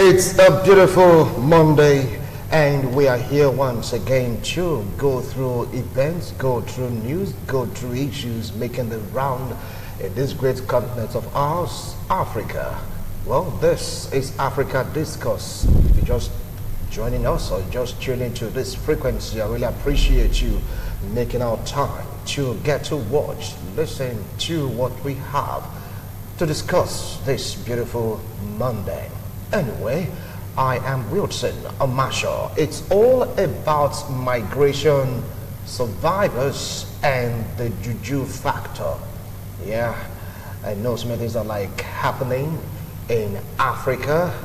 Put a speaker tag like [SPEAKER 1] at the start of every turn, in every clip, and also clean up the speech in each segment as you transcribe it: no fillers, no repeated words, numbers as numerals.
[SPEAKER 1] It's a beautiful Monday, and we are here once again to go through events, go through news, go through issues making the round in this great continent of ours, Africa. Well, this is Africa Discourse. If you're just joining us or just tuning to this frequency, I really appreciate you making our time to get to watch, listen to what we have to discuss this beautiful Monday. Anyway, I am Wilson Amasho. It's all about migration, survivors, and the Juju factor. Yeah, I know so many things are like happening in Africa,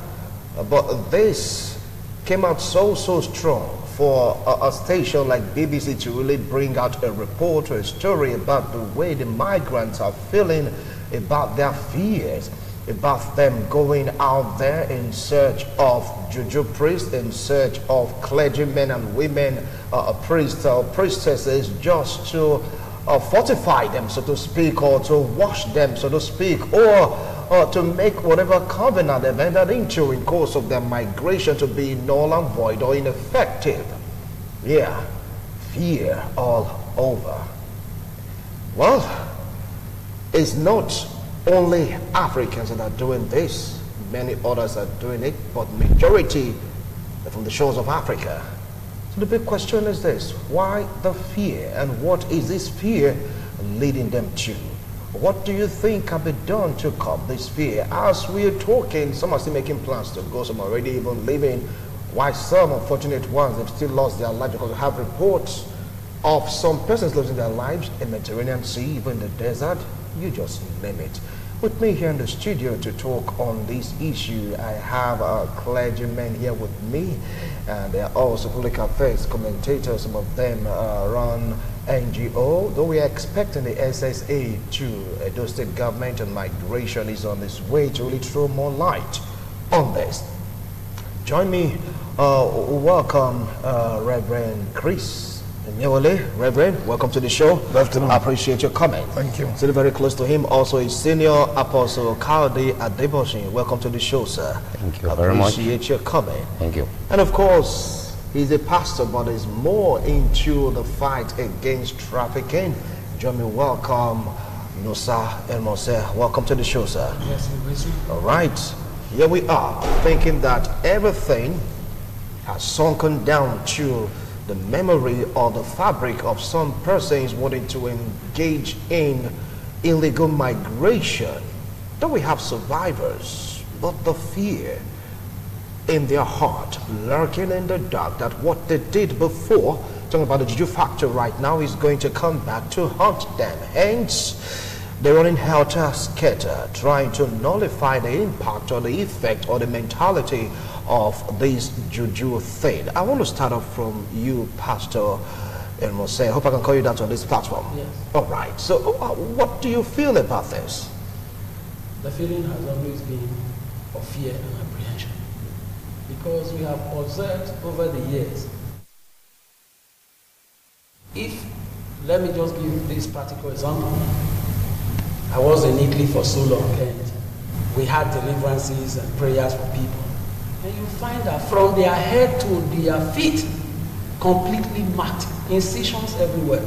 [SPEAKER 1] but this came out so strong for a station like BBC to really bring out a report or a story about the way the migrants are feeling, about their fears, about them going out there in search of Juju priests, in search of clergymen and women, priests or priestesses, just to fortify them, so to speak, or to wash them, so to speak, or to make whatever covenant they've entered into in course of their migration to be null and void or ineffective. Yeah, fear all over. Well, it's not only Africans that are doing this, many others are doing it, but majority are from the shores of Africa. So the big question is this: why the fear, and what is this fear leading them to? What do you think can be done to curb this fear? As we are talking, some are still making plans to go, some are already even leaving, while some unfortunate ones have still lost their lives, because we have reports of some persons losing their lives in the Mediterranean Sea, even in the desert. You just name it. With me here in the studio to talk on this issue, I have a clergymen here with me, and they are also public affairs commentators. Some of them run NGO, though we are expecting the SSA to Edo State Government, and migration is on its way to really throw more light on this. Join me, welcome Reverend Chris Nyewole. Reverend, welcome to the show.
[SPEAKER 2] Good afternoon.
[SPEAKER 1] I appreciate your comment.
[SPEAKER 2] Thank you.
[SPEAKER 1] Sitting very close to him also is Senior Apostle Kaode Adeboshin. Welcome to the show, sir.
[SPEAKER 3] Thank you very much.
[SPEAKER 1] Appreciate your comment.
[SPEAKER 3] Thank you.
[SPEAKER 1] And of course, he's a pastor, but is more into the fight against trafficking. Join me, welcome Nosa Elmose. Welcome to the show, sir.
[SPEAKER 2] Yes,
[SPEAKER 1] all right, here we are, thinking that everything has sunken down to the memory or the fabric of some persons wanting to engage in illegal migration. Then we have survivors, but the fear in their heart, lurking in the dark, that what they did before, talking about the Juju factor right now, is going to come back to haunt them. Hence, they're running helter-skelter, trying to nullify the impact or the effect or the mentality of this Juju thing. I want to start off from you, Pastor Elmose. I hope I can call you that on this platform.
[SPEAKER 2] Yes.
[SPEAKER 1] All right. So, what do you feel about this?
[SPEAKER 2] The feeling has always been of fear and apprehension, because we have observed over the years. Let me just give this practical example. I was in Italy for so long, and we had deliverances and prayers for people. And you find that from their head to their feet, completely marked, incisions everywhere.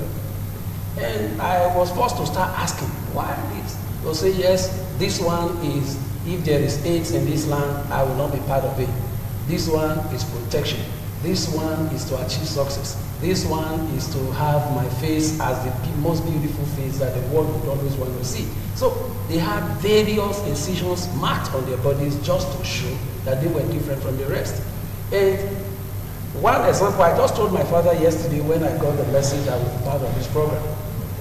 [SPEAKER 2] And I was forced to start asking, why this? They'll say, yes, this one is, if there is AIDS in this land, I will not be part of it. This one is protection. This one is to achieve success. This one is to have my face as the most beautiful face that the world would always want to see. So they had various incisions marked on their bodies just to show that they were different from the rest. And one example, I just told my father yesterday when I got the message I was part of this program.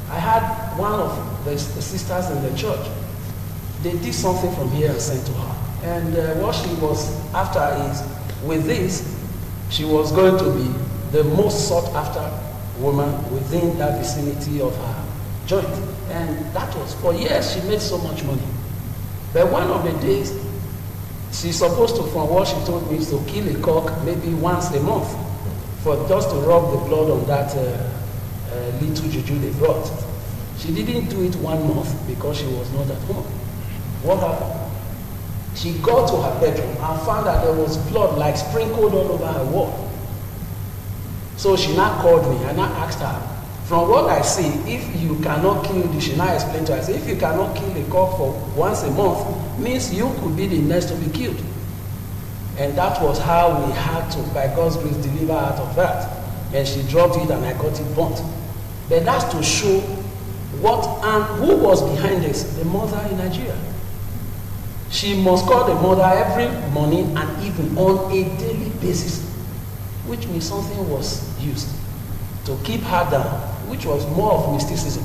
[SPEAKER 2] I had one of the sisters in the church. They did something from here and sent to her. And what she was after is, with this, she was going to be the most sought after woman within that vicinity of her joint. And that was, for years, she made so much money. But one of the days, she's supposed to, from what she told me, is to kill a cock maybe once a month, for just to rub the blood on that little Juju they brought. She didn't do it 1 month because she was not at home. What happened? She got to her bedroom and found that there was blood like sprinkled all over her wall. So she now called me and I asked her, from what I see, if you cannot kill the, she now explained to her, I said, if you cannot kill a cock for once a month, means you could be the next to be killed. And that was how we had to, by God's grace, deliver her out of that. And she dropped it and I got it burnt. But that's to show what and who was behind this, the mother in Nigeria. She must call the mother every morning and even on a daily basis, which means something was used to keep her down, which was more of mysticism,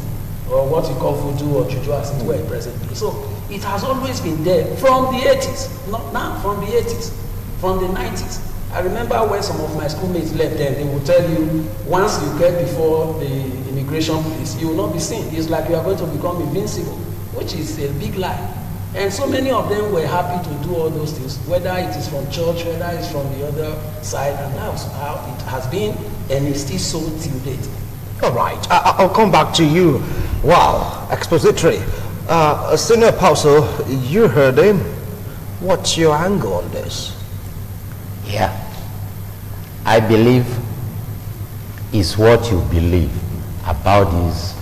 [SPEAKER 2] or what you call voodoo or juju as it were presently. So it has always been there from the 80s, not now, from the 80s, from the 90s. I remember when some of my schoolmates left them, they would tell you, once you get before the immigration police, you will not be seen. It's like you are going to become invincible, which is a big lie. And so many of them were happy to do all those things, whether it is from church, whether it's from the other side, and that's how it has been, and it's still so till date.
[SPEAKER 1] All right, I'll come back to you. Wow, expository. Senior Apostle, you heard him. What's your angle on this?
[SPEAKER 3] Yeah, I believe is what you believe about this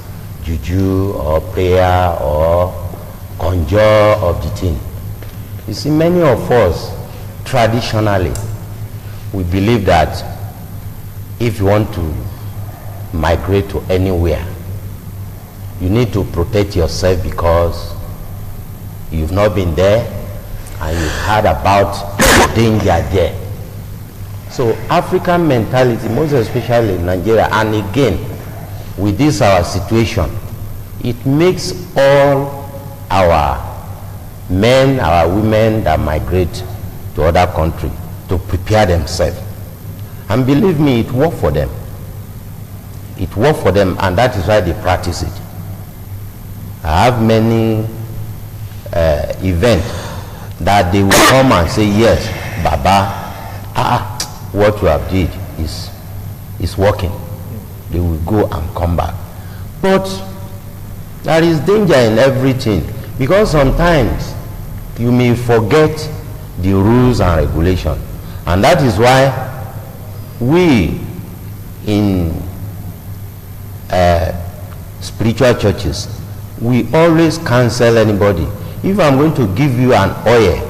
[SPEAKER 3] juju or prayer or conjure of the thing. You see, many of us traditionally we believe that if you want to migrate to anywhere, you need to protect yourself because you've not been there and you've heard about the danger there. So African mentality, most especially in Nigeria, and again with this our situation, it makes all our men, our women that migrate to other countries to prepare themselves. And believe me, it worked for them. It worked for them, and that is why they practice it. I have many events that they will come and say, yes, Baba, what you have did is working. They will go and come back. But there is danger in everything, because sometimes you may forget the rules and regulations, and that is why we in spiritual churches, we always counsel anybody. If I'm going to give you an oil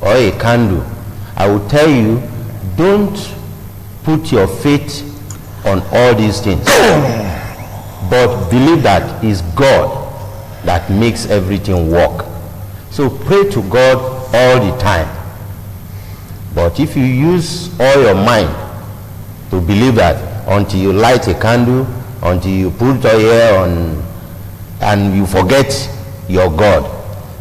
[SPEAKER 3] or a candle, I will tell you, don't put your faith on all these things, but believe that it's God that makes everything work. So pray to God all the time. But if you use all your mind to believe that until you light a candle, until you put oil on, and you forget your God,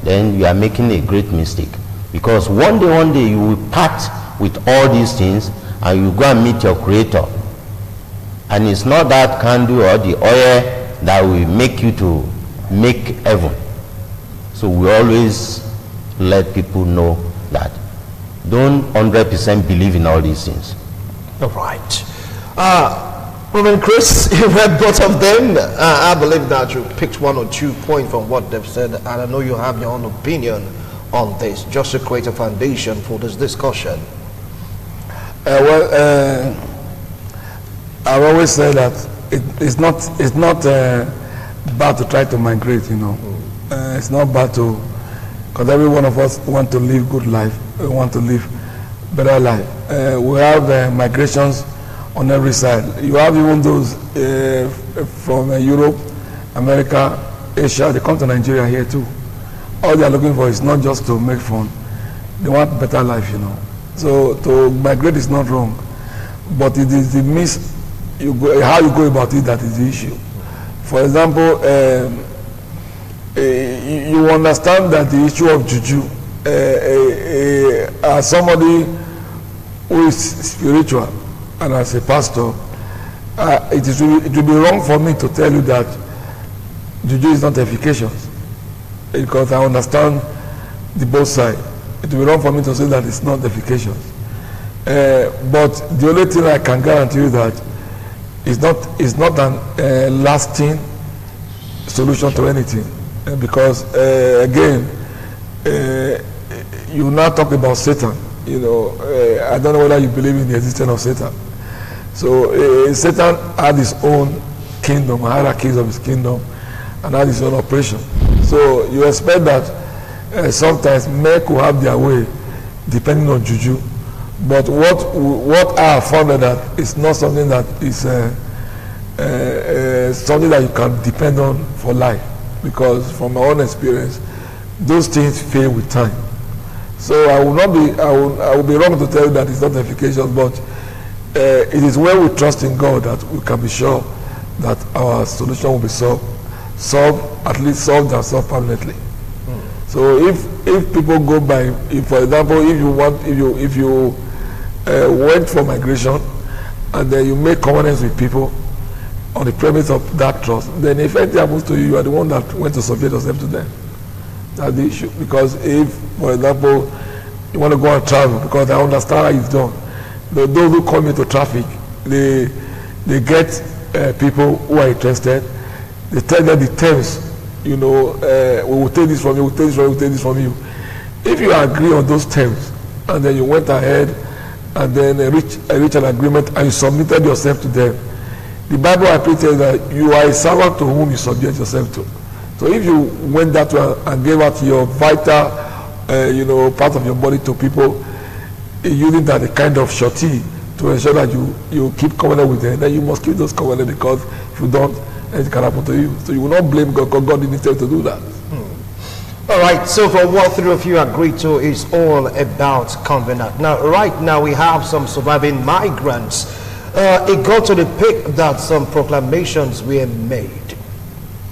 [SPEAKER 3] then you are making a great mistake. Because one day you will part with all these things and you go and meet your Creator. And it's not that candle or the oil that will make you to make heaven. So we always let people know that don't 100% believe in all these things.
[SPEAKER 1] All right. Reverend Chris, you read both of them. I believe that you picked one or 2 points from what they've said, and I know you have your own opinion on this, just to create a foundation for this discussion.
[SPEAKER 4] I've always said that it's not bad to try to migrate, you know. It's not bad to, because every one of us want to live good life, we want to live better life. We have migrations on every side. You have even those from Europe, America, Asia, they come to Nigeria here too. All they are looking for is not just to make fun, they want better life, you know. So to migrate is not wrong, but it is the means how you go about it that is the issue. For example, you understand that the issue of juju, as somebody who is spiritual and as a pastor, it will be wrong for me to tell you that juju is not efficacious, because I understand the both sides. It will be wrong for me to say that it's not efficacious. But the only thing I can guarantee you that it's not an lasting solution to anything, because again, you now talk about Satan. You know, I don't know whether you believe in the existence of Satan. So Satan had his own kingdom, hierarchies of his kingdom, and had his own operation. So you expect that sometimes men could have their way depending on juju. But what I have found that it's not something that is something that you can depend on for life, because from my own experience, those things fail with time. So I will be wrong to tell you that it's not efficacious, but it is when we trust in God that we can be sure that our solution will be solved at least solved and solved permanently. So if people go by, if for example, if you went for migration and then you make covenants with people on the premise of that trust, then if anything happens to you, you are the one that went to subject yourself to them. That's the issue. Because if, for example, you want to go and travel, because I understand how it's done, those who come into traffic, they get people who are interested. They tell them the terms, you know, we will take this from you, we will take this from you, we will take this from you. If you agree on those terms, and then you went ahead and then reach an agreement and you submitted yourself to them, the Bible actually tells that you are a servant to whom you subject yourself to. So if you went that way and gave out your vital, part of your body to people, using that a kind of surety to ensure that you keep covenant with them, then you must keep those covenants, because if you don't, it can happen to you. So you will not blame God, because God didn't tell you to do that.
[SPEAKER 1] All right, so for what three of you agree to is all about covenant. Now, right now we have some surviving migrants. It got to the peak that some proclamations were made,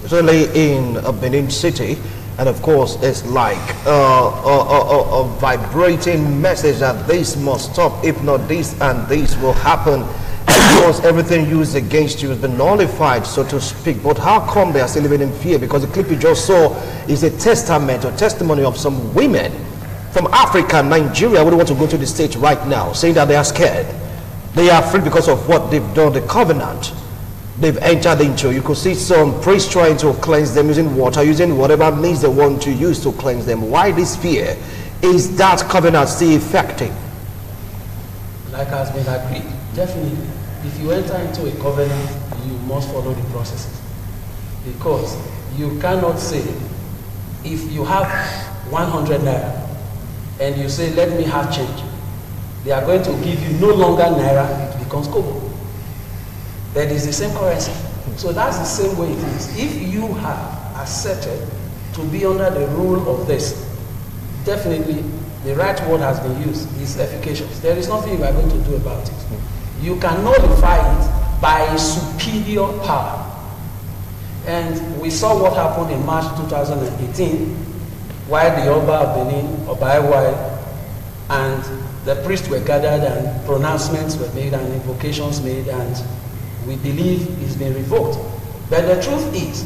[SPEAKER 1] especially in Benin City, and of course it's like a vibrating message that this must stop. If not, this and this will happen. Of course, everything used against you has been nullified, so to speak. But how come they are still living in fear? Because the clip you just saw is a testament or testimony of some women from Africa, Nigeria, who don't want to go to the States right now, saying that they are scared. They are afraid because of what they've done, the covenant they've entered into. You could see some priests trying to cleanse them using water, using whatever means they want to use to cleanse them. Why this fear? Is that covenant still effective?
[SPEAKER 2] Like has been agreed, definitely. If you enter into a covenant, you must follow the processes. Because you cannot say, if you have 100 naira and you say, let me have change, they are going to give you no longer naira, it becomes kobo. That is the same currency. So that's the same way it is. If you have accepted to be under the rule of this, definitely the right word has been used, is efficacious. There is nothing you are going to do about it. You can nullify it by a superior power. And we saw what happened in March 2018, while the Oba of Benin, Oba Ewai, and the priests were gathered and pronouncements were made and invocations made, and we believe it's been revoked. But the truth is,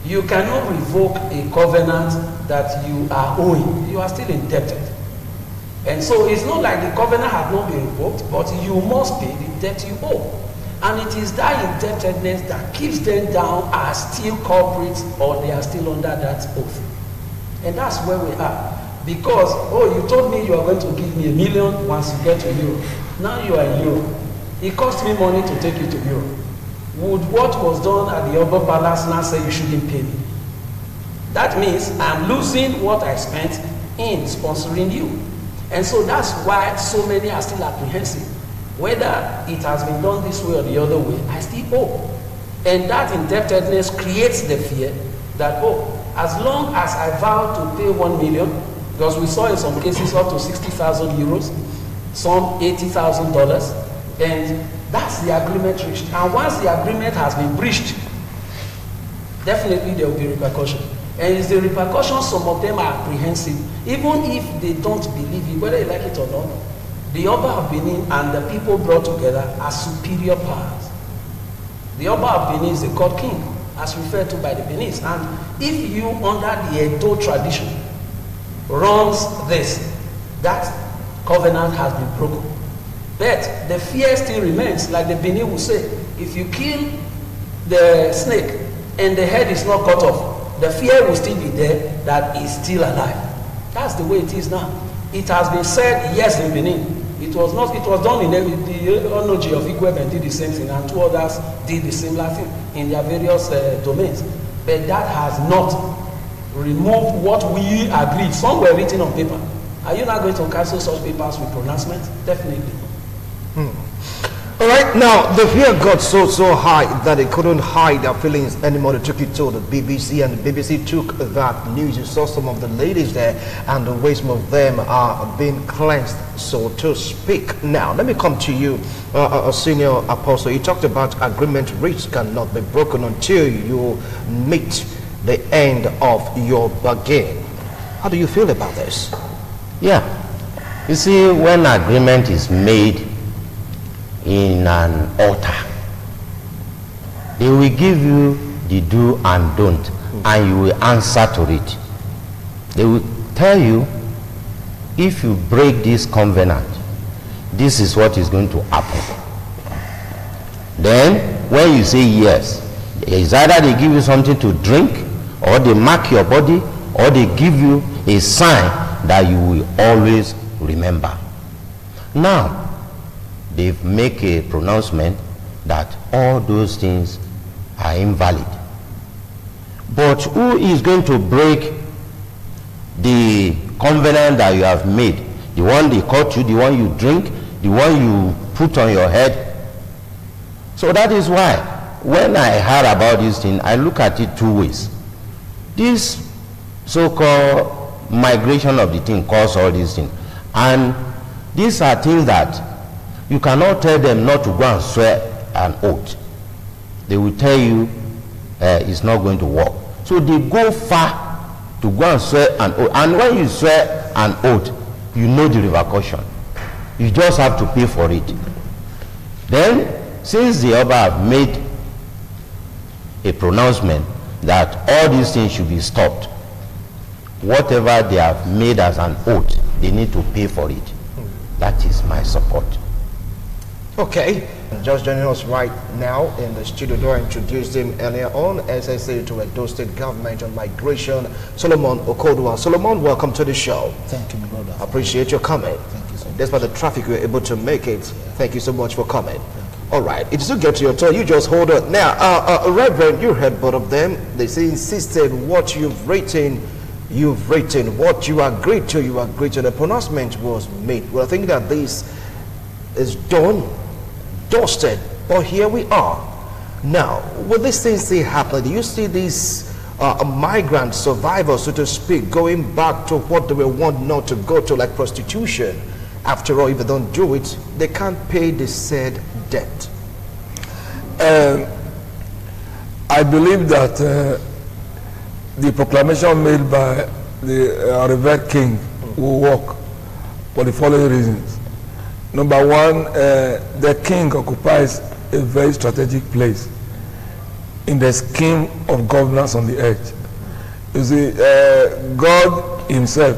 [SPEAKER 2] you cannot revoke a covenant that you are owing. You are still indebted. And so it's not like the covenant has not been revoked, but you must pay the debt you owe. And it is that indebtedness that keeps them down as still culprits, or they are still under that oath. And that's where we are. Because, oh, you told me you are going to give me $1 million once you get to Europe. Now you are in Europe. It cost me money to take you to Europe. Would what was done at the Oba Palace now say you shouldn't pay me? That means I'm losing what I spent in sponsoring you. And so that's why so many are still apprehensive. Whether it has been done this way or the other way, I still owe. And that indebtedness creates the fear that, oh, as long as I vow to pay 1 million, because we saw in some cases up to 60,000 euros, some $80,000, and that's the agreement reached. And once the agreement has been breached, definitely there will be repercussions. And it's the repercussions, some of them are apprehensive, even if they don't believe it, whether they like it or not. The Oba of Benin and the people brought together are superior powers. The Oba of Benin is the court king, as referred to by the Benis. And if you, under the Edo tradition, wrongs this, that covenant has been broken. But the fear still remains, like the Benin will say, if you kill the snake and the head is not cut off, the fear will still be there that is still alive. That's the way it is now. It has been said, yes, in Benin. It was not. It was done in the Onoji of Igweben did the same thing, and 2 others did the similar thing in their various domains. But that has not removed what we agreed. Some were written on paper. Are you not going to cancel such papers with pronouncement? Definitely.
[SPEAKER 1] All right, now the fear got so high that they couldn't hide their feelings anymore. They took it to the BBC, and the BBC took that news. You saw some of the ladies there, and the way some of them are being cleansed, so to speak. Now, let me come to you, a senior apostle. You talked about agreement reached cannot be broken until you meet the end of your bargain. How do you feel about this?
[SPEAKER 3] Yeah. You see, when agreement is made in an altar, they will give you the do and don't, and you will answer to it. They will tell you, if you break this covenant, this is what is going to happen. Then when you say yes, it's either they give you something to drink, or they mark your body, or they give you a sign that you will always remember. Now they make a pronouncement that all those things are invalid. But who is going to break the covenant that you have made? The one they caught you, the one you drink, the one you put on your head? So that is why when I heard about this thing, I look at it 2 ways. This so-called migration of the thing caused all these things, and these are things that you cannot tell them not to go and swear an oath. They will tell you it's not going to work. So they go far to go and swear an oath. And when you swear an oath, you know the repercussion. You just have to pay for it. Then, since the Oba have made a pronouncement that all these things should be stopped, whatever they have made as an oath, they need to pay for it. That is my support.
[SPEAKER 1] Okay, just joining us right now in the studio, though I introduced him earlier on, SSA to Edo State Government on Migration, Solomon Okodua. Solomon, welcome to the show.
[SPEAKER 5] Thank you, my brother.
[SPEAKER 1] Appreciate your coming.
[SPEAKER 5] Thank you so much.
[SPEAKER 1] Despite the traffic, you were able to make it. Thank you so much for coming. All right, it is to get to your turn. You just hold on. Now, Reverend, you heard both of them. They say insisted what you've written, what you agreed to, the pronouncement was made. Well, I think that this is done, dusted, but here we are. Now, will these things still happen? Do you see these migrant survivors, so to speak, going back to what they were want not to go to, like prostitution? After all, if they don't do it, they can't pay the said debt.
[SPEAKER 4] I believe that the proclamation made by the revered king will work for the following reasons. Number one, the king occupies a very strategic place in the scheme of governance on the earth. You see, God himself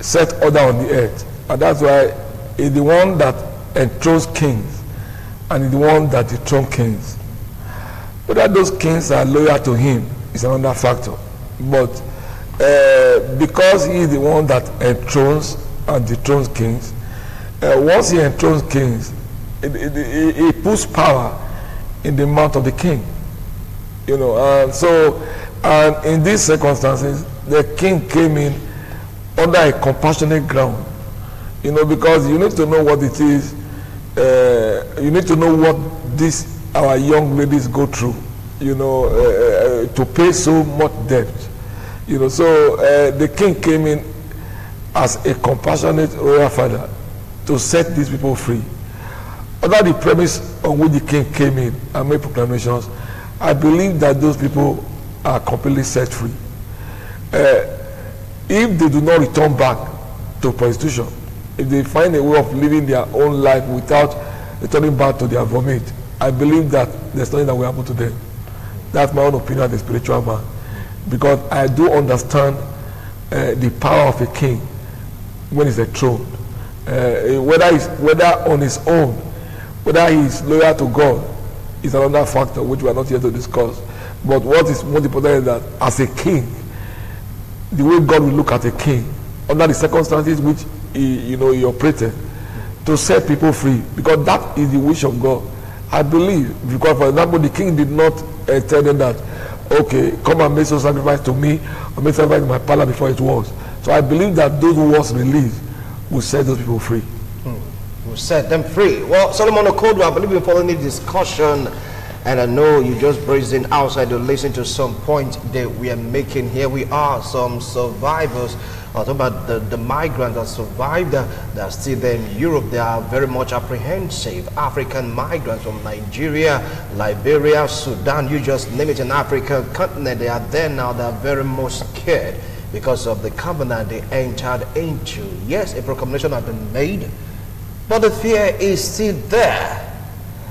[SPEAKER 4] set order on the earth, and that's why he's the one that enthrones kings and he's the one that dethrones kings. Whether those kings are loyal to him is another factor, but because he is the one that enthrones and dethrones kings, once he enthrones kings, he puts power in the mouth of the king, you know. And in these circumstances, the king came in under a compassionate ground, you know, because you need to know what it is. You need to know what these our young ladies go through, you know, to pay so much debt, you know. So the king came in as a compassionate royal father to set these people free. Under the premise on which the king came in and made proclamations, I believe that those people are completely set free. If they do not return back to prostitution, if they find a way of living their own life without returning back to their vomit, I believe that there's nothing that will happen to them. That's my own opinion as a spiritual man, because I do understand the power of a king when he's enthroned. Whether on his own, whether he is loyal to God, is another factor which we are not here to discuss. But what is most important is that as a king, the way God will look at a king under the circumstances which he operated to set people free, because that is the wish of God. I believe, because for example, the king did not tell them that, okay, come and make some sacrifice to me, or make sacrifice to my palace before it was. So I believe that those who was released will set those people free.
[SPEAKER 1] Will set them free. Well, Solomon Okodo, I believe you're following the discussion, and I know you just brazen outside to listen to some point that we are making. Here we are, some survivors. Talk about the migrants that survived, that are still there in Europe. They are very much apprehensive. African migrants from Nigeria, Liberia, Sudan, you just name it, an African continent. They are there now. They are very much scared because of the covenant they entered into. Yes, a proclamation has been made, but the fear is still there.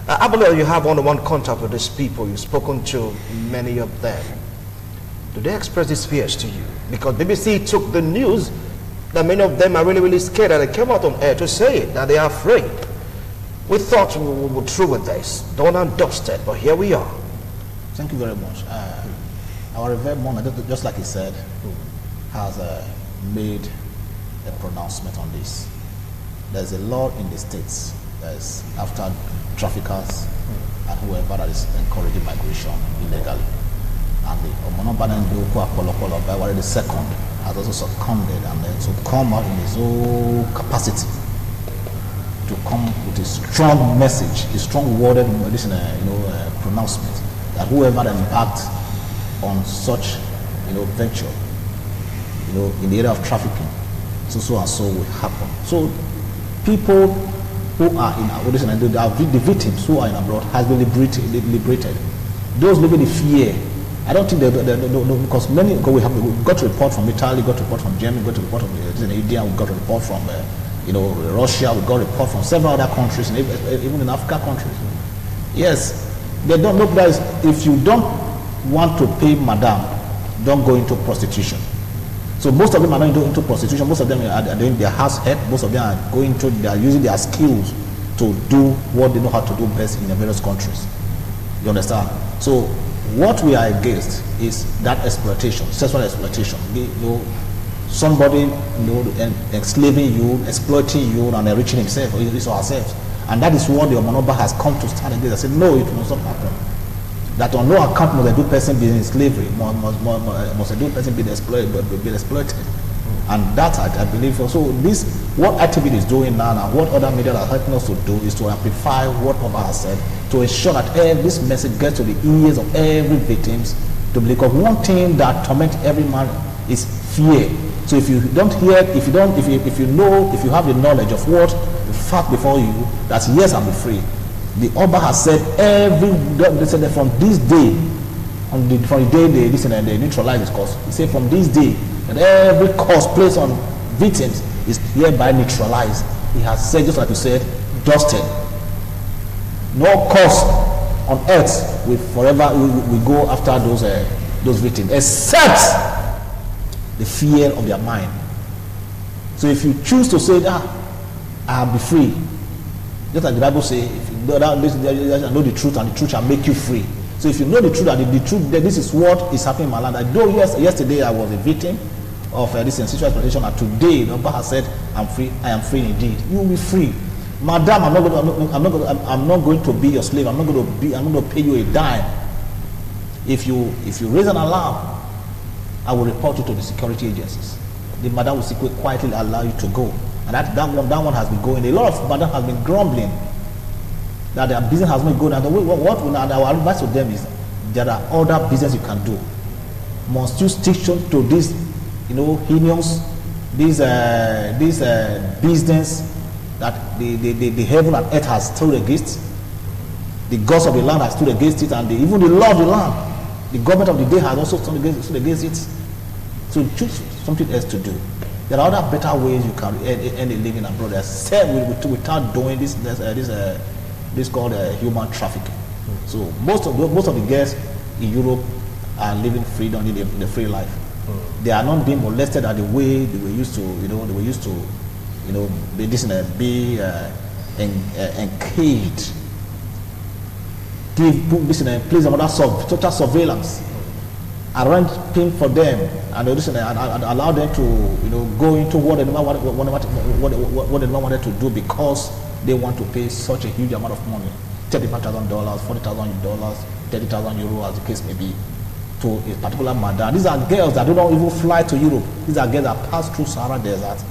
[SPEAKER 1] I believe you have one-on-one contact with these people. You've spoken to many of them. Do they express these fears to you? Because BBC took the news that many of them are really, really scared, and they came out on air to say it, that they are afraid. We thought we were through with this, done and dusted, but here we are.
[SPEAKER 5] Thank you very much. Our Reverend Mona, just like he said, has made a pronouncement on this. There's a law in the States that is after traffickers and whoever that is encouraging migration illegally. And the Omonobanendu Kwapolopolo Bawari II has also succumbed and then to come out in his own capacity to come with a strong message, a strong worded pronouncement that whoever embarked on such venture in the area of trafficking, so and so will happen. So people who are in Odessa and the victims who are in abroad has been liberated. Those living in fear, I don't think because many, we got a report from Italy, got a report from Germany, got a report from India, we got a report from Russia, we got a report from several other countries, even in African countries. Yes, they don't look guys. If you don't want to pay madam, don't go into prostitution. So most of them are not into prostitution. Most of them are doing their house help. Most of them are they are using their skills to do what they know how to do best in the various countries. You understand? So what we are against is that exploitation, sexual exploitation. Somebody enslaving you, exploiting you, and enriching himself or herself. And that is what the Omonoba has come to stand against. I said, no, it must not happen. That on no account must a good person be in slavery, must a good person be exploited. And that I believe. So this, what activity is doing now and what other media are helping us to do is to amplify what Oba has said, to ensure that this message gets to the ears of every victims. To because one thing that torments every man is fear. So if you don't hear, if you know, if you have the knowledge of what the fact before you, that yes, I'll be free. The Oba has said they said that from this day, from the day they neutralize this cost, he said from this day that every cost placed on victims is hereby neutralized. He has said, just like you said, dusted. No cost on earth will forever we go after those victims, except the fear of their mind. So if you choose to say that I'll be free, just like the Bible says, if you know the truth and the truth shall make you free. So if you know the truth and the truth, then this is what is happening in my land. I know yesterday I was a victim of this sexual exploitation, and today the Lord has said I'm free. I am free indeed. You will be free, madam. I'm not going to be your slave. I'm not going to pay you a dime. If you raise an alarm, I will report you to the security agencies. The madam will quietly allow you to go. And that one has been going. A lot of madam has been grumbling that their business has not gone. And our advice to them is there are other business you can do. Must you stick to this, heinous, this business that the heaven and earth has stood against, the gods of the land has stood against it, and even the law of the land, the government of the day has also stood against it. So choose something else to do. There are other better ways you can earn a living abroad. Without doing this called human trafficking. So most of the girls in Europe are living freedom in the free life. They are not being molested at the way they were used to. They were used to, be encaged. Put this in a place of total surveillance. arrange things for them and allow them to go into what they wanted to do because they want to pay such a huge amount of money, $35,000, $40,000, 30,000 euros, as the case may be, to a particular mother. These are girls that don't even fly to Europe. These are girls that pass through Sahara Desert,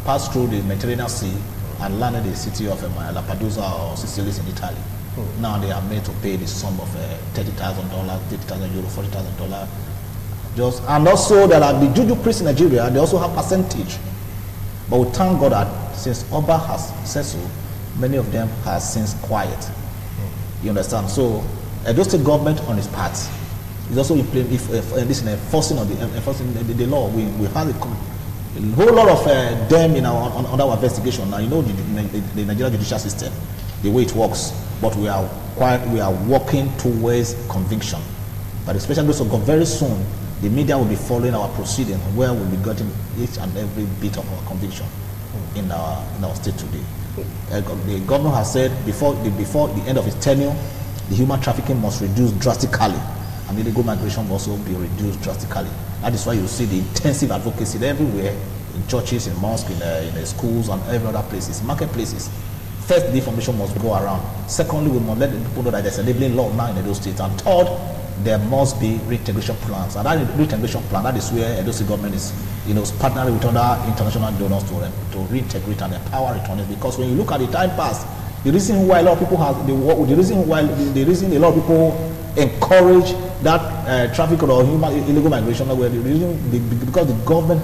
[SPEAKER 5] pass through the Mediterranean Sea and land in the city of Lampedusa or Sicily in Italy. Now they are made to pay the sum of $30,000, 30,000 euros, $40,000. And also there are the Juju priests in Nigeria. They also have percentage, but we thank God that since Oba has said so, many of them have since quiet. You understand? So Edo State government on its part is also enforcing the law. We have a whole lot of them in on our investigation. Now you know the Nigerian judicial system, the way it works. But we are working towards conviction. But especially also very soon, the media will be following our proceeding, where we'll be getting each and every bit of our conviction in our state today. The governor has said before the end of his tenure, the human trafficking must reduce drastically, and illegal migration must also be reduced drastically. That is why you see the intensive advocacy everywhere, in churches, in mosques, in schools, and every other places, marketplaces. First, the information must go around. Secondly, we must let the people know that there's a enabling law now in Edo State. And third, there must be reintegration plans. And that reintegration plan, that is where Edo State government is, partnering with other international donors to reintegrate and empower returnees. Because when you look at the time past, the reason why a lot of people the reason a lot of people encourage that traffic or illegal migration, because the government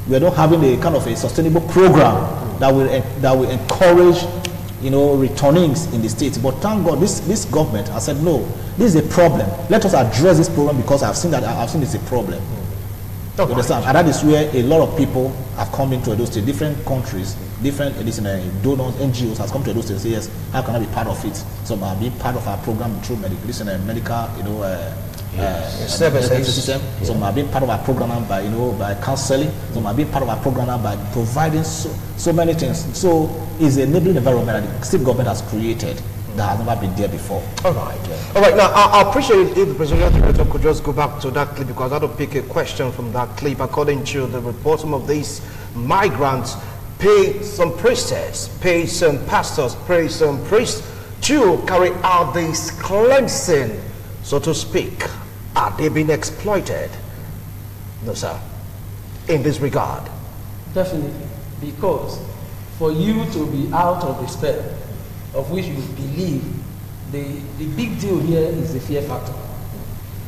[SPEAKER 5] we are not having a kind of a sustainable program that will encourage, returnees in the state. But thank God, this government has said no. This is a problem. Let us address this problem because I've seen it's a problem. You understand? And that is where a lot of people have come into Edo State, different countries, different donors, NGOs has come to Edo State and say, yes, how can I be part of it? So I'm being part of our program through medical, services system. So I'm being part of our program by counseling. So I'm being part of our program by providing so many things. So it's an enabling environment that the state government has created that has never been there before. All right.
[SPEAKER 1] Now, I appreciate if the presidential director could just go back to that clip, because I had to pick a question from that clip. According to the report, some of these migrants pay some priestess, pay some pastors, pay some priests to carry out this cleansing, so to speak. Are they being exploited? No, sir. In this regard?
[SPEAKER 2] Definitely. Because for you to be out of the spell of which you believe, the big deal here is the fear factor.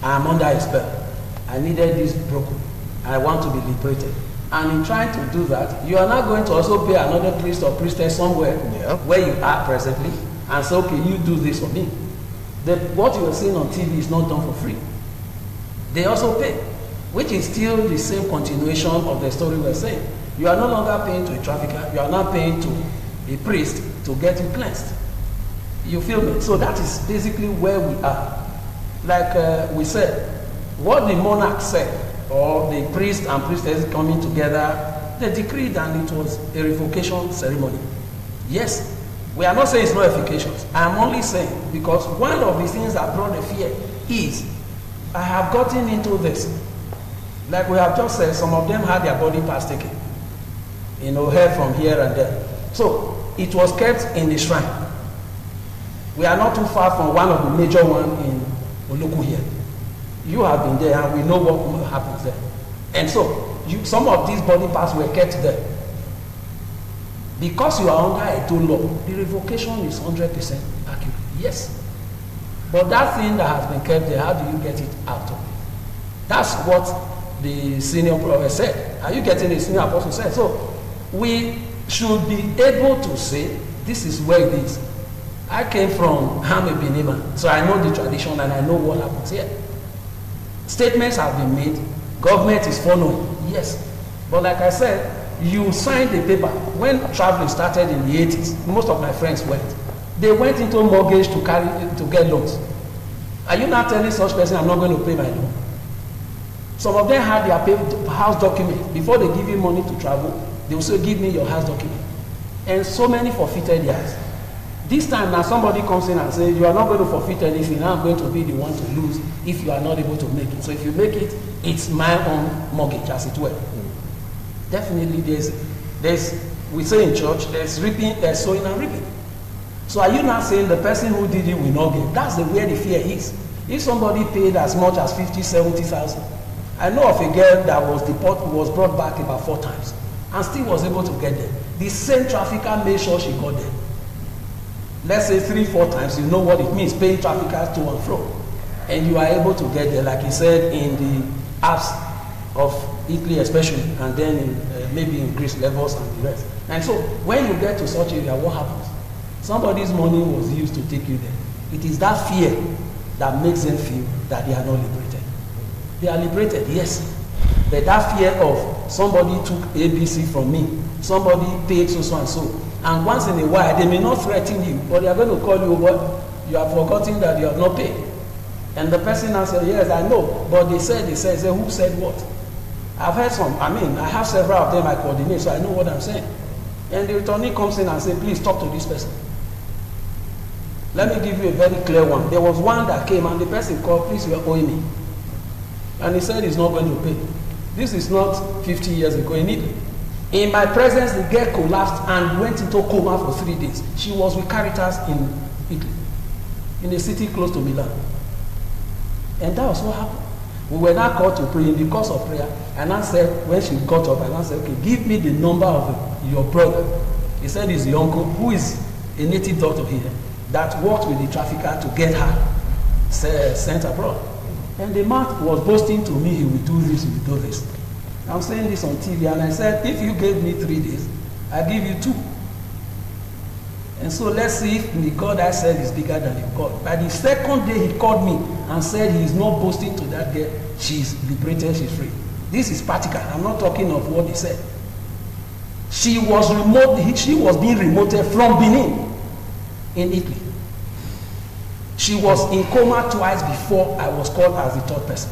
[SPEAKER 2] I am under a spell. I needed this broken. I want to be liberated. And in trying to do that, you are not going to also pay another priest or priestess somewhere where you are presently and say, okay, you do this for me. What you are seeing on TV is not done for free. They also pay, which is still the same continuation of the story we're saying. You are no longer paying to a trafficker, you are not paying to a priest to get you cleansed. You feel me? So that is basically where we are. Like we said, what the monarch said, or the priest and priestess coming together, they decreed and it was a revocation ceremony. Yes, we are not saying it's not efficacious. I am only saying, because one of the things that brought the fear is, I have gotten into this. Like we have just said, some of them had their body parts taken. Hair from here and there. So it was kept in the shrine. We are not too far from one of the major ones in Oluku here. You have been there and we know what happens there. And so some of these body parts were kept there. Because you are under a toll law, the revocation is 100% accurate. Yes. But that thing that has been kept there, how do you get it out of it? That's what the senior prophet said. Are you getting the senior apostle said? So we should be able to say, this is where it is. I came from Hame Binima, so I know the tradition and I know what happens here. Statements have been made, government is following, yes. But like I said, you signed the paper. When traveling started in the 80s, most of my friends went. They went into mortgage to get loans. Are you not telling such person, I'm not going to pay my loan? Some of them had their house document. Before they give you money to travel, they will say, give me your house document. And so many forfeited theirs. This time now somebody comes in and says, you are not going to forfeit anything, I'm going to be the one to lose if you are not able to make it. So if you make it, it's my own mortgage, as it were. Definitely there's, we say in church, there's reaping, there's sowing and reaping. So are you not saying the person who did it will not get? That's the where the fear is. If somebody paid as much as 50, 70,000, I know of a girl that was brought back about 4 times and still was able to get there. The same trafficker made sure she got there. Let's say 3, 4 times, you know what it means, paying traffickers to and fro. And you are able to get there, like he said, in the Alps of Italy especially, and then in, maybe in Greece, levels and the rest. And so when you get to such area, what happens? Somebody's money was used to take you there. It is that fear that makes them feel that they are not liberated. They are liberated, yes. But that fear of somebody took ABC from me, somebody paid so and so. And once in a while, they may not threaten you, but they are going to call you what? You have forgotten that you have not paid. And the person now says, yes, I know. But they said, who said what? I've heard some, I have several of them I coordinate, so I know what I'm saying. And the attorney comes in and says, please talk to this person. Let me give you a very clear one. There was one that came and the person called, please, you are owing me. And he said he's not going to pay. This is not 50 years ago in Italy. In my presence, the girl collapsed and went into coma for 3 days. She was with Caritas in Italy, in a city close to Milan. And that was what happened. We were now called to pray in the course of prayer. And I said, when she got up, and I said, okay, give me the number of your brother. He said he's the uncle, who is a native daughter here, that worked with the trafficker to get her sent abroad. And the man was boasting to me, he will do this, he will do this. I'm saying this on TV, and I said, if you gave me 3 days, I give you 2. And so let's see if the God I said is bigger than the God. By the second day, he called me and said he's not boasting to that girl. She's liberated, she's free. This is practical. I'm not talking of what he said. She was being remoted from Benin in Italy. She was in coma twice before I was called as the third person,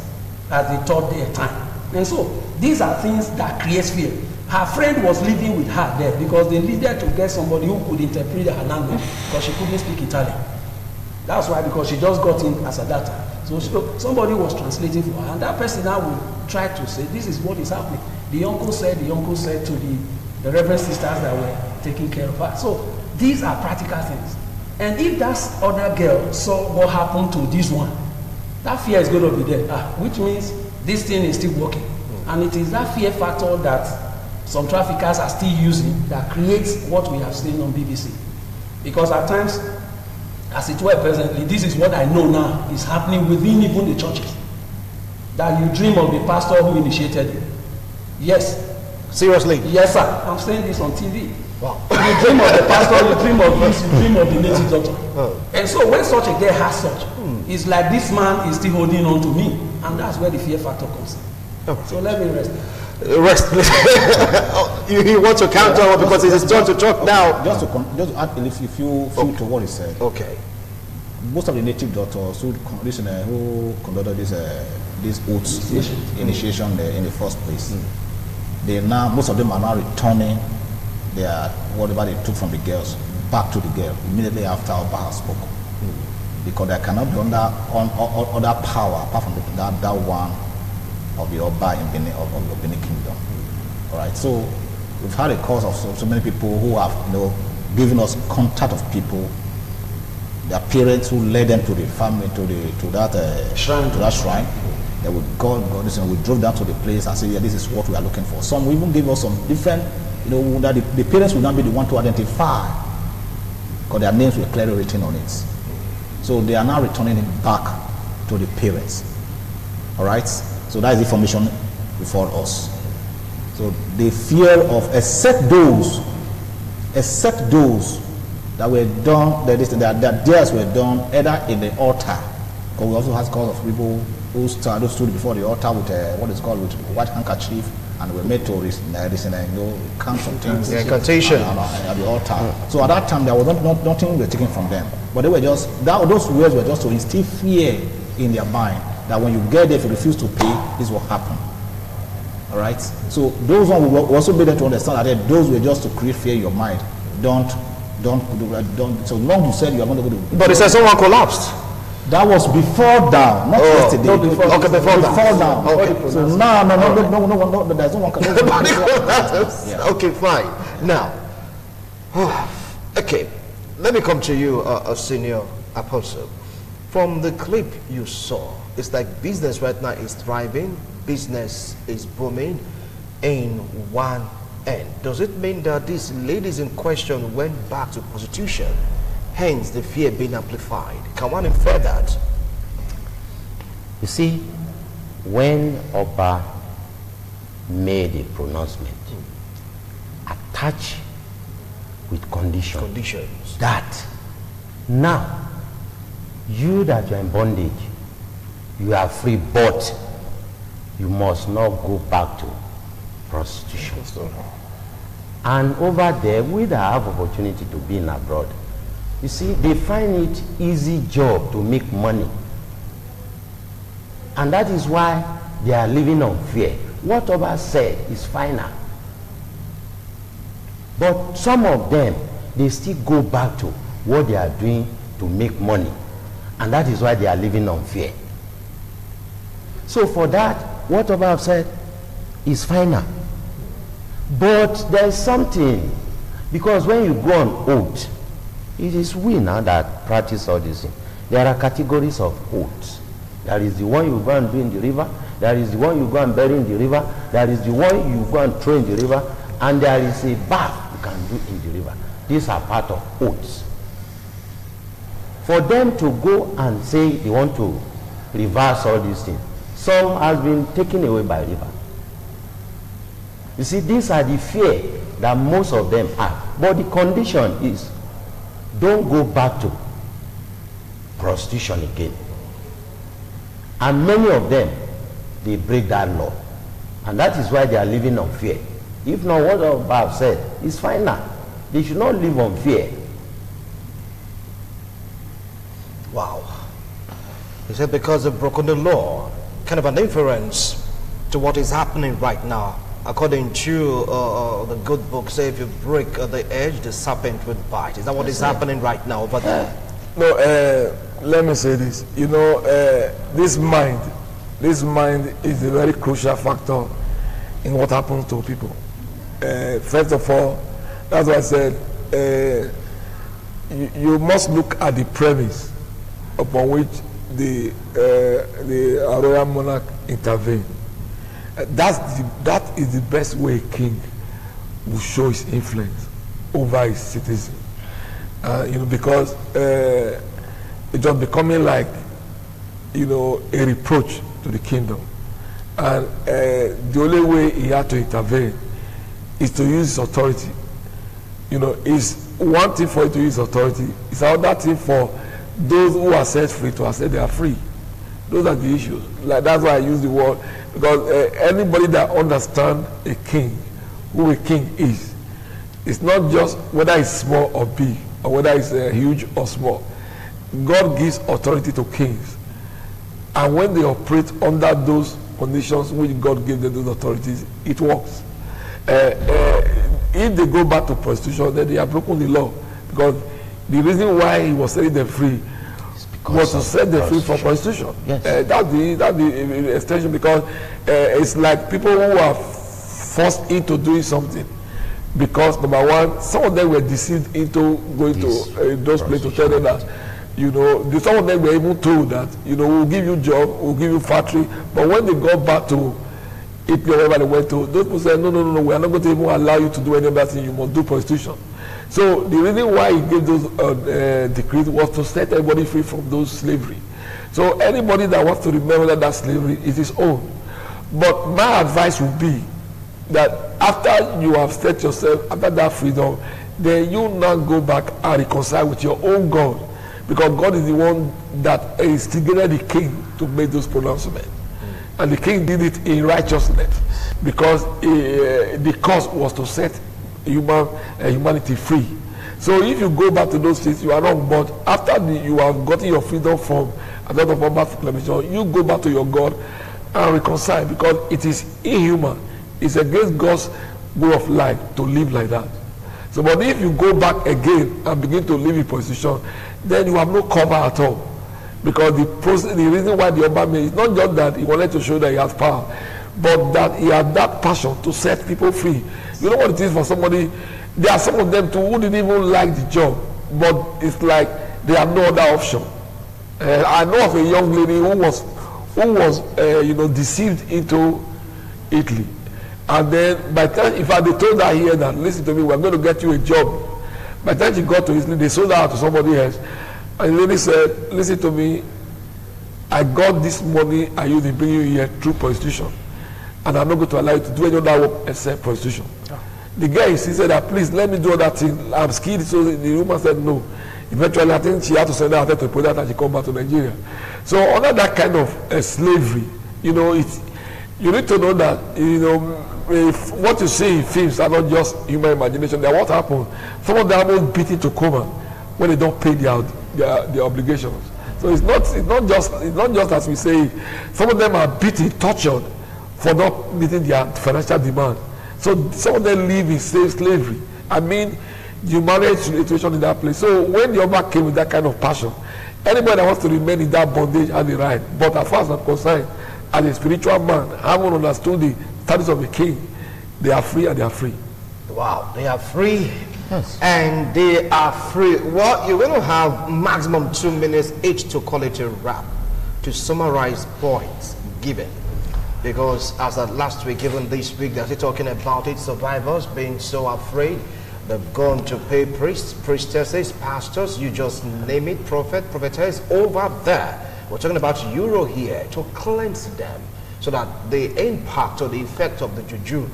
[SPEAKER 2] as the third day time. And so these are things that create fear. Her friend was living with her there because they needed to get somebody who could interpret her language because she couldn't speak Italian. That's why, because she just got in as a data. So somebody was translating for her, and that person now will try to say, this is what is happening. The uncle said to the reverend sisters that were taking care of her. So these are practical things. And if that other girl saw what happened to this one, that fear is going to be there, which means this thing is still working. And it is that fear factor that some traffickers are still using that creates what we have seen on BBC. Because at times, as it were presently, this is what I know now is happening within even the churches. That you dream of the pastor who initiated it. Yes.
[SPEAKER 1] Seriously?
[SPEAKER 2] Yes, sir. I'm saying this on TV. Wow. You dream of the pastor, you dream of this, you dream of the native doctor. And so when such a girl has such, it's like this man is still holding on to me. And that's where the fear factor comes in. So let me rest.
[SPEAKER 1] Rest, please. You want to counter because it is turn to talk now.
[SPEAKER 5] Just to add a few to what he said.
[SPEAKER 1] Okay.
[SPEAKER 5] Most of the native doctors who conducted this oath initiation in the first place, most of them are now returning their whatever they took from the girls back to the girl immediately after Oba has spoken, because there cannot be other power apart from that one of the Oba in Benin, of the Benin Kingdom. All right. So we've had a cause of so many people who have given us contact of people, their parents who led them to the family to that shrine. They would go we drove down to the place and say, yeah, this is what we are looking for. Some will even give us some different, that the parents will not be the one to identify because their names were clearly written on it. So they are now returning it back to the parents. All right. So that is information before us. So the fear of except those that were done, that theirs were done either in the altar, because we also have cause of people who stood before the altar with what is called with white handkerchief, and were made to count some things.
[SPEAKER 1] Incantation
[SPEAKER 5] at the altar. So at that time there was nothing we were taken from them, but they were just those words were just to instill fear in their mind that when you get there, if you refuse to pay, this will happen. All right. So those ones we also made them to understand that those were just to create fear in your mind. Don't don't. So long you said you are not going to.
[SPEAKER 1] But he said someone collapsed.
[SPEAKER 5] That was before now, not yesterday.
[SPEAKER 1] No, before
[SPEAKER 5] now.
[SPEAKER 1] Okay.
[SPEAKER 5] So no, there's no one.
[SPEAKER 1] Okay, fine. Now, okay, let me come to you, a senior apostle. From the clip you saw, it's like business right now is thriving, business is booming in one end. Does it mean that these ladies in question went back to prostitution? Hence, the fear being amplified. Can one infer that?
[SPEAKER 3] You see, when Oba made a pronouncement, attached with conditions, that now, you that you are in bondage, you are free, but you must not go back to prostitution. And over there, we that have opportunity to be in abroad, you see, they find it easy job to make money. And that is why they are living on fear. What Oba said is final. But some of them, they still go back to what they are doing to make money. And that is why they are living on fear. So for that, what Oba said is final. But there is something, because when you go on oath, it is we now that practice all this thing. There are categories of oaths. There is the one you go and do in the river. There is the one you go and bury in the river. There is the one you go and throw in the river. And there is a bath you can do in the river. These are part of oaths. For them to go and say they want to reverse all these things, some has been taken away by river. You see, these are the fear that most of them have. But the condition is, don't go back to prostitution again. And many of them, they break that law. And that is why they are living on fear. If not, what I've said is final. They should not live on fear.
[SPEAKER 1] Wow. He said because they've broken the law, kind of an inference to what is happening right now. According to the good book, say if you break the edge, the serpent will bite. Is that what is happening right now over there?
[SPEAKER 4] No, let me say this. You know, this mind is a very crucial factor in what happens to people. First of all, that's why I said you must look at the premise upon which the royal monarch intervened. That is the best way a king will show his influence over his citizens. You know, because it was becoming like, you know, a reproach to the kingdom. And the only way he had to intervene is to use his authority. You know, it's one thing for you to use authority. It's another thing for those who are set free to say they are free. Those are the issues. Like, that's why I use the word, because anybody that understands a king, who a king is, it's not just whether it's small or big, or whether it's huge or small. God gives authority to kings. And when they operate under those conditions which God gave them those authorities, it works. If they go back to prostitution, then they have broken the law. Because the reason why he was setting them free was to set them free from prostitution.
[SPEAKER 3] Yes.
[SPEAKER 4] That's the extension, because it's like people who are forced into doing something. Because number one, some of them were deceived into going to those places to tell them that, you know, some of them were even told that, you know, we'll give you job, we'll give you factory. But when they got back to it, wherever they went to, those people said, no, we are not going to even allow you to do any other thing. You must do prostitution. So the reason why he gave those decrees was to set everybody free from those slavery. So anybody that wants to remember that slavery is his own. But my advice would be that after you have set yourself, after that freedom, then you now go back and reconcile with your own God. Because God is the one that instigated the king to make those pronouncements. And the king did it in righteousness. Because the cause was to set humanity free. So if you go back to those things, you are wrong. But after you have gotten your freedom from a lot of other proclamation, you go back to your God and reconcile, because it is inhuman. It's against God's way of life to live like that. So, but if you go back again and begin to live in prostitution, then you have no cover at all. Because the reason why the Oba made is not just that he wanted to show that he has power, but that he had that passion to set people free. You know what it is for somebody? There are some of them too who didn't even like the job, but it's like they have no other option. I know of a young lady who was deceived into Italy, and then by the time, in fact, they told her here that, listen to me, we're going to get you a job. By the time she got to Italy, they sold her out to somebody else, and the lady said, listen to me, I got this money I used to bring you here through prostitution, and I'm not going to allow you to do any other work except prostitution. The guy insisted that, please let me do other things, I'm skilled. So the woman said no. Eventually, I think she had to send her out to put that and she come back to Nigeria. So under that kind of slavery, you need to know that, if what you see in films are not just human imagination. They're what happened. Some of them are almost beaten to coma when they don't pay their obligations. So it's not just as we say. Some of them are beaten, tortured for not meeting their financial demand. So some of them live in slavery. I mean, you manage the situation in that place. So when the Oba came with that kind of passion, anybody that wants to remain in that bondage has the right. But as far as I'm concerned, as a spiritual man, having understood the status of a king, they are free and they are free.
[SPEAKER 1] Wow, they are free. Yes. And they are free. Well, you're going to have maximum 2 minutes each to call it a wrap, to summarize points given. Because as of last week, even this week, they're still talking about it, survivors being so afraid. They've gone to pay priests, priestesses, pastors, you just name it, prophetess, over there. We're talking about Euro here to cleanse them so that the impact or the effect of the Juju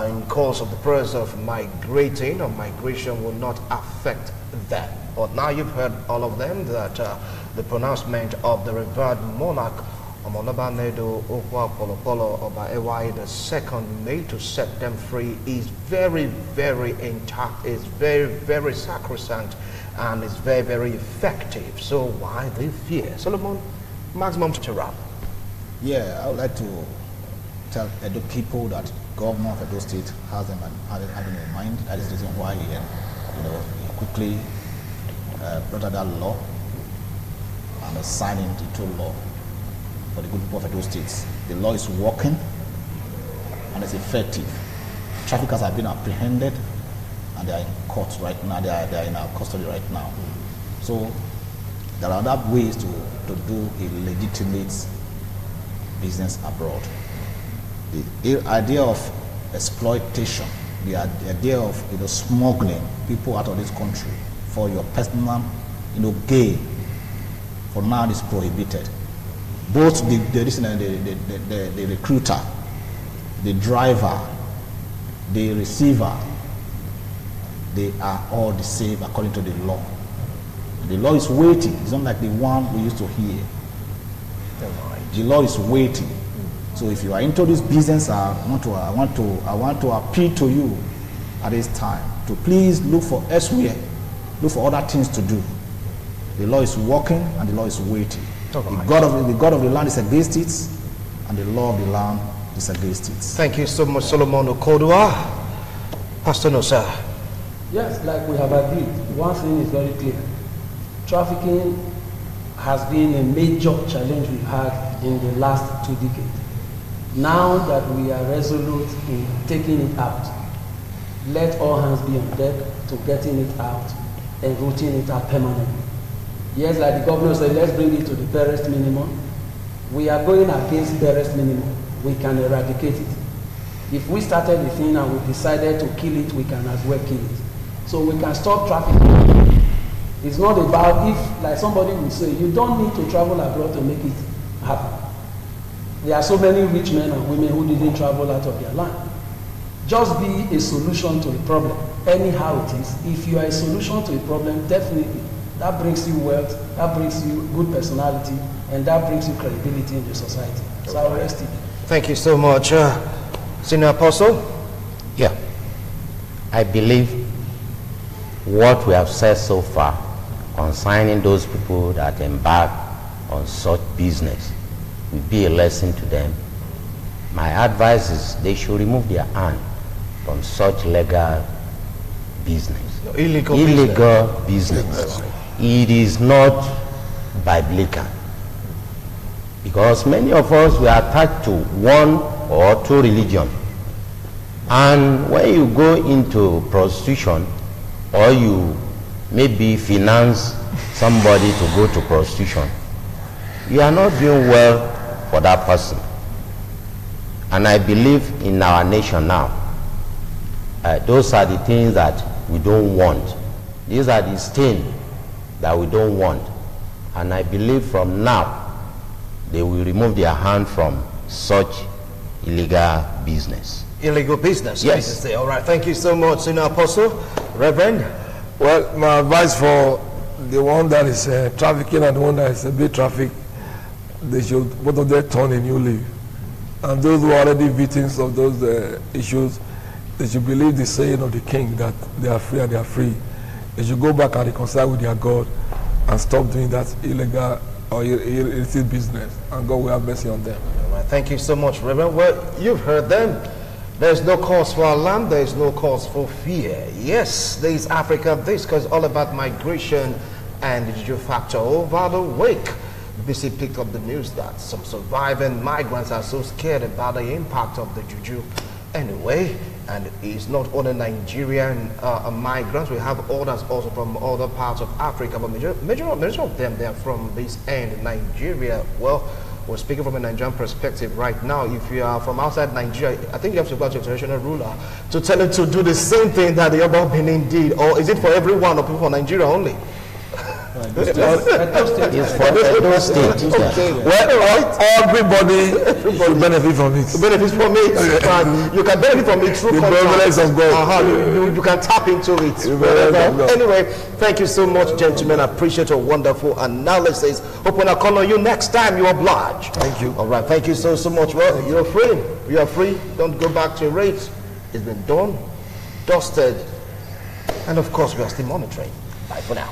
[SPEAKER 1] in course of the process of migrating or migration will not affect them. But now you've heard all of them that the pronouncement of the revered monarch Omonobanedo Okwa Polopolo Oba Ewai II May to set them free is very, very intact, is very, very sacrosanct, and is very, very effective. So why the fear? Solomon, maximum to wrap.
[SPEAKER 5] Yeah, I would like to tell Edo people that governor of Edo State has them in mind. That is the reason why he quickly brought out that law and signed it into law for the good people of Edo State. The law is working and it's effective. Traffickers have been apprehended and they are in court right now. They are in our custody right now. So there are other ways to do a legitimate business abroad. The idea of exploitation, the idea of smuggling people out of this country for your personal gain, for now is prohibited. Both the recruiter, the driver, the receiver, they are all the same according to the law. The law is waiting. It's not like the one we used to hear. The law is waiting. So if you are into this business, I want to appeal to you at this time to please look for elsewhere, look for other things to do. The law is working and the law is waiting. The God of the land is against it, and the law of the land is against it.
[SPEAKER 1] Thank you so much, Solomon Okodua. Pastor Nosa.
[SPEAKER 2] Yes, like we have agreed, one thing is very clear. Trafficking has been a major challenge we've had in the last 2 decades. Now that we are resolute in taking it out, let all hands be on deck to getting it out and rooting it out permanently. Yes, like the governor said, let's bring it to the barest minimum. We are going against barest minimum. We can eradicate it. If we started the thing and we decided to kill it, we can as well kill it. So we can stop trafficking. It's not about if, like somebody will say, you don't need to travel abroad to make it happen. There are so many rich men and women who didn't travel out of their land. Just be a solution to a problem. Anyhow it is. If you are a solution to a problem, definitely that brings you wealth, that brings you good personality, and that brings you credibility in the society. So I'll rest it.
[SPEAKER 1] Thank you so much. Senior Apostle?
[SPEAKER 3] Yeah. I believe what we have said so far concerning those people that embark on such business will be a lesson to them. My advice is they should remove their hand from such legal business.
[SPEAKER 1] No, illegal
[SPEAKER 3] business. It is not biblical. Because many of us were attached to one or two religions. And when you go into prostitution, or you maybe finance somebody to go to prostitution, you are not doing well for that person. And I believe in our nation now, those are the things that we don't want. These are the stains that we don't want. And I believe from now, they will remove their hand from such illegal business.
[SPEAKER 1] Illegal business?
[SPEAKER 3] Yes.
[SPEAKER 1] All right, thank you so much, Senior Apostle. Reverend?
[SPEAKER 4] Well, my advice for the one that is trafficking and the one that is a bit traffic, they should both of them turn a new leaf. And those who are already victims of those issues, they should believe the saying of the king that they are free and they are free. They should go back and reconcile with their God and stop doing that illegal or illicit business, and God will have mercy on them.
[SPEAKER 1] All right, thank you so much, Reverend. Well, you've heard them. There's no cause for alarm. There is no cause for fear. Yes, there is Africa Discourse, all about migration and the Juju factor. Over the week, BC picked up the news that some surviving migrants are so scared about the impact of the Juju. Anyway, and it's not only Nigerian migrants. We have others also from other parts of Africa, but major of them, they are from this end, Nigeria. Well, we're speaking from a Nigerian perspective right now. If you are from outside Nigeria, I think you have to go to your traditional ruler to tell him to do the same thing that the other Benin did. Or is it for everyone or people from Nigeria only?
[SPEAKER 3] It's for Edo State.
[SPEAKER 1] Okay.
[SPEAKER 4] Well, everybody should benefit from it.
[SPEAKER 1] Benefit from it. You can benefit from it through
[SPEAKER 4] the benevolence of God.
[SPEAKER 1] You can tap into it. Anyway, thank you so much, gentlemen. I appreciate your wonderful analysis. Hope when I call on you next time, you oblige.
[SPEAKER 4] Thank you.
[SPEAKER 1] All right, thank you so much. Well, you're free. You are free. Don't go back to your rate. It's been done, dusted, and of course, we are still monitoring. Bye for now.